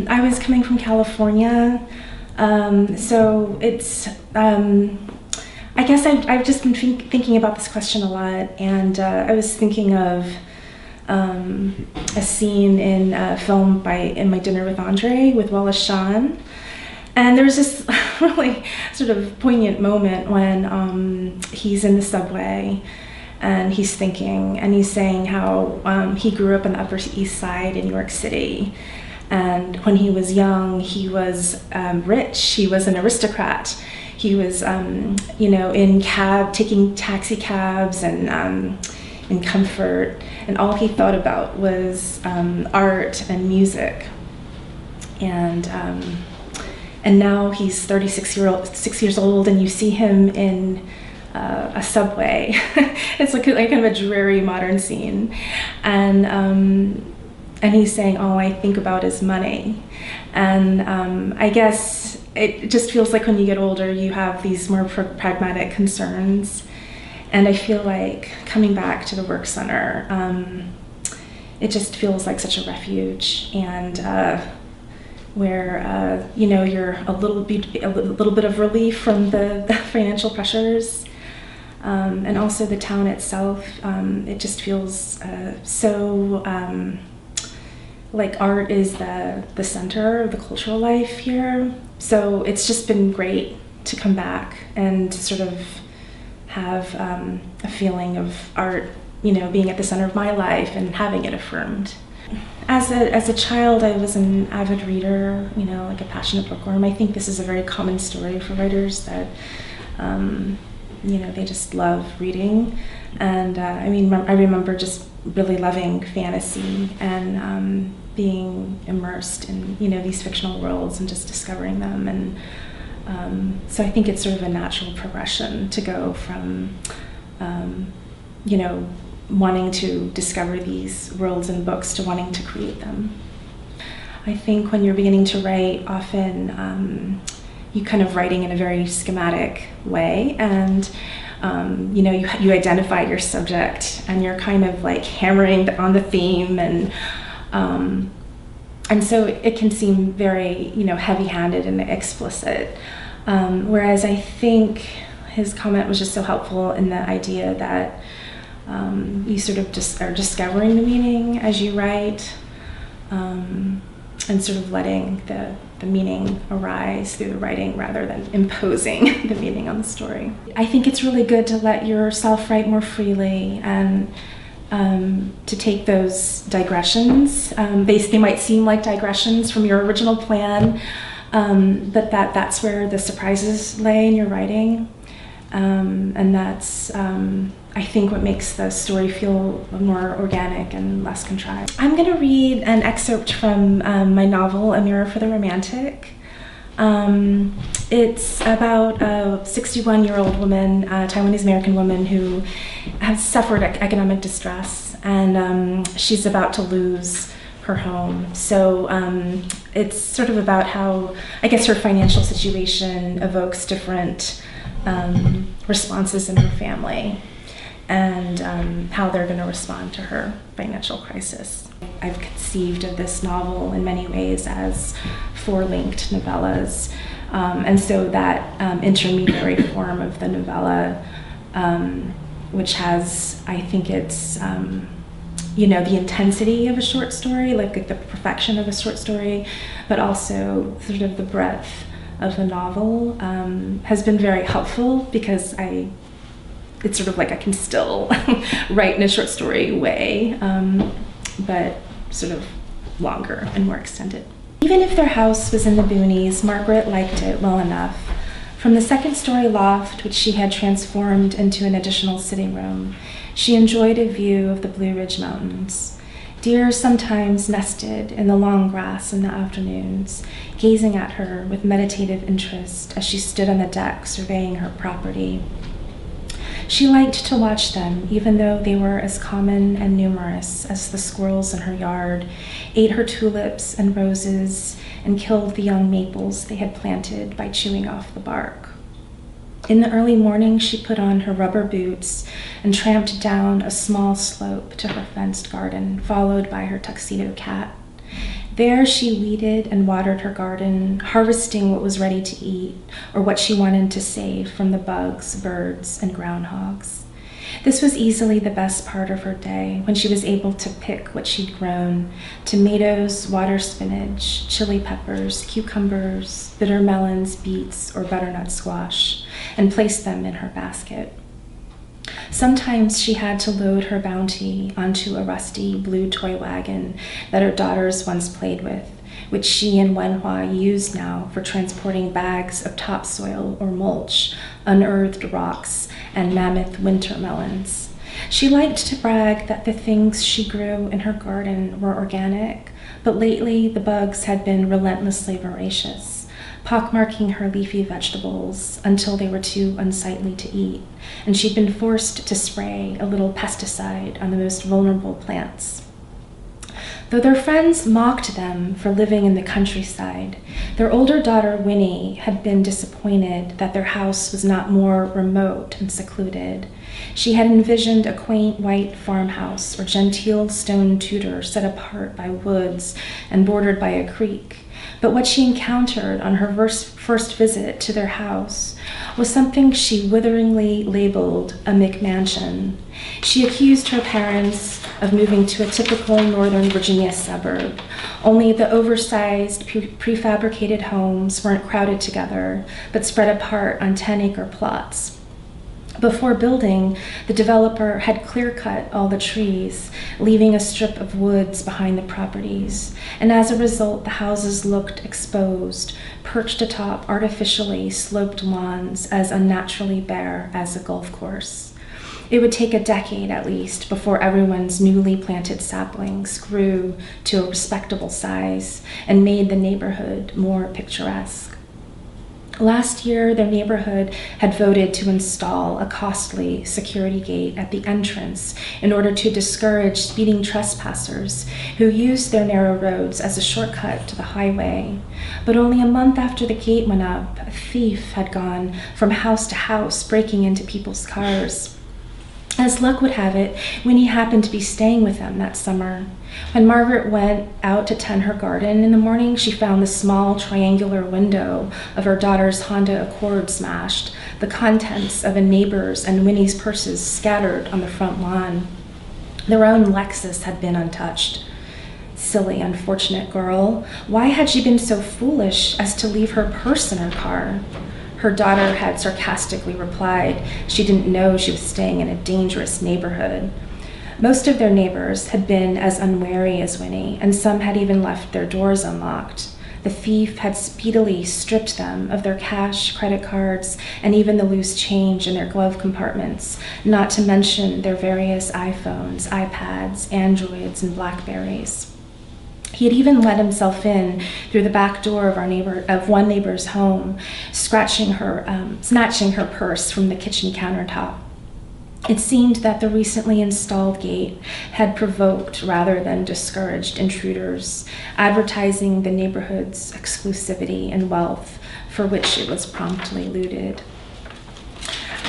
I was coming from California, so it's, I guess I've just been thinking about this question a lot, and I was thinking of a scene in a film In My Dinner with Andre with Wallace Shawn. And there was this really sort of poignant moment when he's in the subway and he's thinking, and he's saying how he grew up on the Upper East Side in New York City. And when he was young, he was rich, he was an aristocrat. He was, taking taxi cabs and in comfort. And all he thought about was art and music. And now he's 6 years old, and you see him in a subway. It's like kind of a dreary modern scene. And he's saying, all I think about is money. And I guess it just feels like when you get older, you have these more pragmatic concerns. And I feel like coming back to the work center, it just feels like such a refuge, and where you're a little bit of relief from the financial pressures, and also the town itself. It just feels so like art is the center of the cultural life here. So it's just been great to come back and sort of have a feeling of art, being at the center of my life and having it affirmed. As a child, I was an avid reader, like a passionate bookworm. I think this is a very common story for writers that, they just love reading. And I remember just really loving fantasy and being immersed in, these fictional worlds and just discovering them. And so I think it's sort of a natural progression to go from, wanting to discover these worlds in books to wanting to create them. I think when you're beginning to write, often you kind of writing in a very schematic way, and you identify your subject, and you're kind of like hammering on the theme, and so it can seem very heavy-handed and explicit. Whereas I think his comment was just so helpful in the idea that you sort of just are discovering the meaning as you write, and sort of letting the meaning arise through the writing rather than imposing the meaning on the story. I think it's really good to let yourself write more freely, and to take those digressions. They might seem like digressions from your original plan, but that's where the surprises lay in your writing. And that's, I think, what makes the story feel more organic and less contrived. I'm going to read an excerpt from my novel, A Mirror for the Romantic. It's about a 61-year-old woman, a Taiwanese-American woman who has suffered economic distress, and she's about to lose her home. So it's sort of about how, I guess, her financial situation evokes different responses in her family, and how they're going to respond to her financial crisis. I've conceived of this novel in many ways as 4 linked novellas, and so that intermediary form of the novella, which has, I think it's, the intensity of a short story, like the perfection of a short story, but also sort of the breadth of the novel, has been very helpful, because it's sort of like I can still write in a short story way, but sort of longer and more extended. Even if their house was in the boonies, Margaret liked it well enough. From the second-story loft, which she had transformed into an additional sitting room, she enjoyed a view of the Blue Ridge Mountains. Deer sometimes nested in the long grass in the afternoons, gazing at her with meditative interest as she stood on the deck surveying her property. She liked to watch them, even though they were as common and numerous as the squirrels in her yard, ate her tulips and roses, and killed the young maples they had planted by chewing off the bark. In the early morning, she put on her rubber boots and tramped down a small slope to her fenced garden, followed by her tuxedo cat. There she weeded and watered her garden, harvesting what was ready to eat or what she wanted to save from the bugs, birds, and groundhogs. This was easily the best part of her day, when she was able to pick what she'd grown: tomatoes, water spinach, chili peppers, cucumbers, bitter melons, beets, or butternut squash, and place them in her basket. Sometimes she had to load her bounty onto a rusty blue toy wagon that her daughters once played with, which she and Wenhua used now for transporting bags of topsoil or mulch, unearthed rocks, and mammoth winter melons. She liked to brag that the things she grew in her garden were organic, but lately the bugs had been relentlessly voracious, pockmarking her leafy vegetables until they were too unsightly to eat, and she'd been forced to spray a little pesticide on the most vulnerable plants. Though their friends mocked them for living in the countryside, their older daughter Winnie had been disappointed that their house was not more remote and secluded. She had envisioned a quaint white farmhouse or genteel stone Tudor set apart by woods and bordered by a creek. But what she encountered on her first visit to their house was something she witheringly labeled a McMansion. She accused her parents of moving to a typical Northern Virginia suburb, only the oversized prefabricated homes weren't crowded together, but spread apart on 10-acre plots. Before building, the developer had clear-cut all the trees, leaving a strip of woods behind the properties, and as a result, the houses looked exposed, perched atop artificially sloped lawns as unnaturally bare as a golf course. It would take a decade at least before everyone's newly planted saplings grew to a respectable size and made the neighborhood more picturesque. Last year, their neighborhood had voted to install a costly security gate at the entrance in order to discourage speeding trespassers who used their narrow roads as a shortcut to the highway. But only a month after the gate went up, a thief had gone from house to house, breaking into people's cars. As luck would have it, Winnie happened to be staying with them that summer. When Margaret went out to tend her garden in the morning, she found the small triangular window of her daughter's Honda Accord smashed, the contents of a neighbor's and Winnie's purses scattered on the front lawn. Their own Lexus had been untouched. Silly, unfortunate girl. Why had she been so foolish as to leave her purse in her car? Her daughter had sarcastically replied she didn't know she was staying in a dangerous neighborhood. Most of their neighbors had been as unwary as Winnie, and some had even left their doors unlocked. The thief had speedily stripped them of their cash, credit cards, and even the loose change in their glove compartments, not to mention their various iPhones, iPads, Androids, and Blackberries. He had even let himself in through the back door of one neighbor's home, snatching her purse from the kitchen countertop. It seemed that the recently installed gate had provoked rather than discouraged intruders, advertising the neighborhood's exclusivity and wealth, for which it was promptly looted.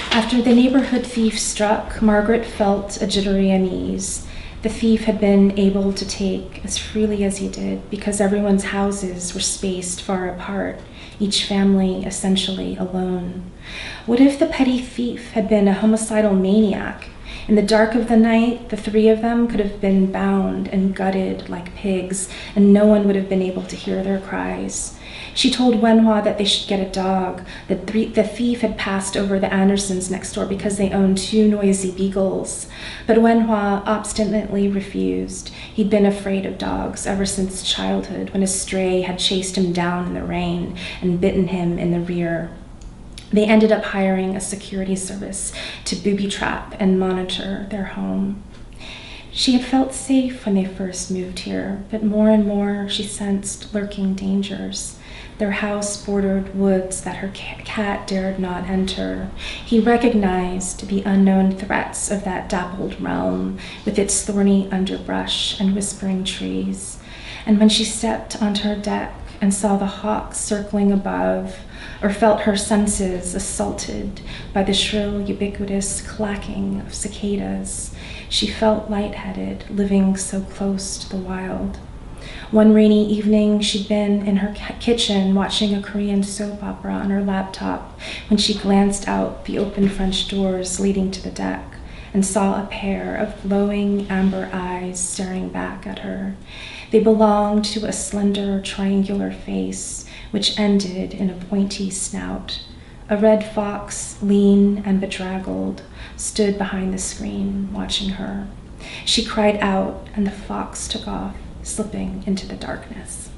After the neighborhood thief struck, Margaret felt a jittery unease. The thief had been able to take as freely as he did because everyone's houses were spaced far apart, each family essentially alone. What if the petty thief had been a homicidal maniac? In the dark of the night, the three of them could have been bound and gutted like pigs, and no one would have been able to hear their cries. She told Wenhua that they should get a dog. The thief had passed over the Andersons next door because they owned 2 noisy beagles. But Wenhua obstinately refused. He'd been afraid of dogs ever since childhood, when a stray had chased him down in the rain and bitten him in the rear. They ended up hiring a security service to booby-trap and monitor their home. She had felt safe when they first moved here, but more and more she sensed lurking dangers. Their house bordered woods that her cat dared not enter. He recognized the unknown threats of that dappled realm, with its thorny underbrush and whispering trees. And when she stepped onto her deck and saw the hawks circling above, or felt her senses assaulted by the shrill, ubiquitous clacking of cicadas, she felt lightheaded, living so close to the wild. One rainy evening, she'd been in her kitchen watching a Korean soap opera on her laptop when she glanced out the open French doors leading to the deck and saw a pair of glowing amber eyes staring back at her. They belonged to a slender, triangular face, which ended in a pointy snout. A red fox, lean and bedraggled, stood behind the screen, watching her. She cried out, and the fox took off, slipping into the darkness.